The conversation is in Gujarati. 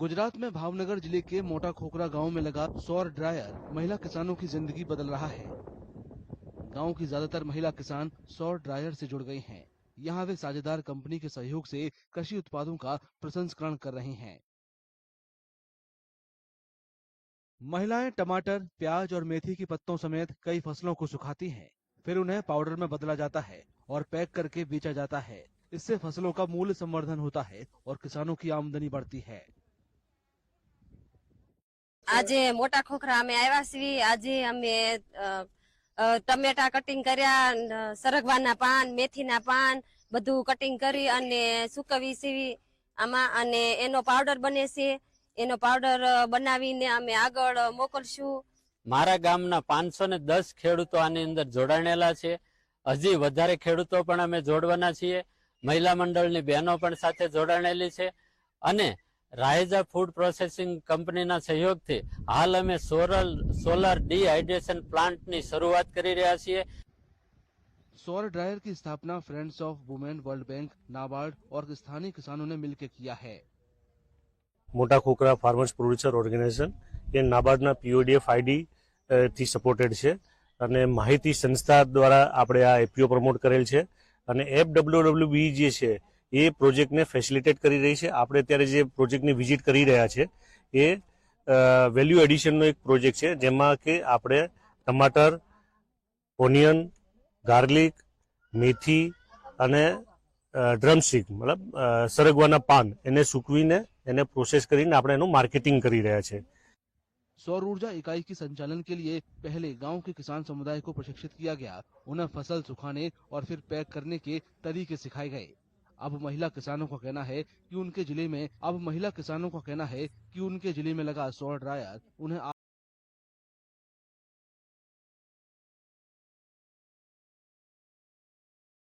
गुजरात में भावनगर जिले के मोटा खोखरा गांव में लगा सौर ड्रायर महिला किसानों की जिंदगी बदल रहा है। गांव की ज्यादातर महिला किसान सौर ड्रायर से जुड़ गई हैं। यहां वे साझेदार कंपनी के सहयोग से कृषि उत्पादों का प्रसंस्करण कर रही हैं। महिलाएं टमाटर, प्याज और मेथी की पत्तों समेत कई फसलों को सुखाती हैं। फिर उन्हें पाउडर में बदला जाता है और पैक करके बेचा जाता है। इससे फसलों का मूल्य संवर्धन होता है और किसानों की आमदनी बढ़ती है। આજે મોટા ખોખરા અમે આવ્યા છીએ। આજે અમે ટમેટા કટિંગ કર્યા, સરગવાના પાન, મેથીના પાન બધું કટિંગ કરી અને સુકવી સીવી આમાં અને એનો પાવડર બને છે। એનો પાવડર બનાવીને અમે આગળ મોકલશું। મારા ગામના 510 ખેડૂતો આની અંદર જોડાણેલા છે। હજી વધારે ખેડૂતો પણ અમે જોડવાના છીએ। મહિલા મંડળની બહેનો પણ સાથે જોડાણેલી છે અને રાયજા ફૂડ પ્રોસેસિંગ કંપનીના સહયોગથી હાલ અમે સોલર ડીહાઇડ્રેશન પ્લાન્ટની શરૂઆત કરી રહ્યા છીએ। सौर ड्रायर की स्थापना friends of women, world bank, NABARD और स्थानीय किसानों ने मिलकर किया है। મોટા ખોખરા ફાર્મર્સ પ્રોડ્યુસર ઓર્ગેનાઇઝેશન એ નાબાર્ડના પીઓડીએફ આઈડી થી સપોર્ટેડ છે અને માહિતી સંસ્થા દ્વારા આપણે આ એપીઓ પ્રમોટ કરેલ છે અને FWWB જે છે એ પ્રોજેક્ટને ફેસિલિટેટ કરી રહી છે। આપણે અત્યારે જે પ્રોજેક્ટની વિઝિટ કરી રહ્યા છે એ વેલ્યુ એડિશનનો એક પ્રોજેક્ટ છે જેમાં કે આપણે ટમાટર, ઓનિયન, ગાર્લિક, મેથી અને ડ્રમસ્ટિક મતલબ સરગવાના પાન એને સૂકવીને એને प्रोसेस કરીને આપણે એનું માર્કેટિંગ કરી રહ્યા છે। सौर ऊर्जा इकाई की संचालन के लिए पहले गांव के किसान समुदाय को प्रशिक्षित किया गया। उन्हें फसल सुखाने और फिर पैक करने के तरीके सिखाए गए। अब महिला किसानों का कहना है कि उनके जिले में लगा सौर ड्रायर उन्हें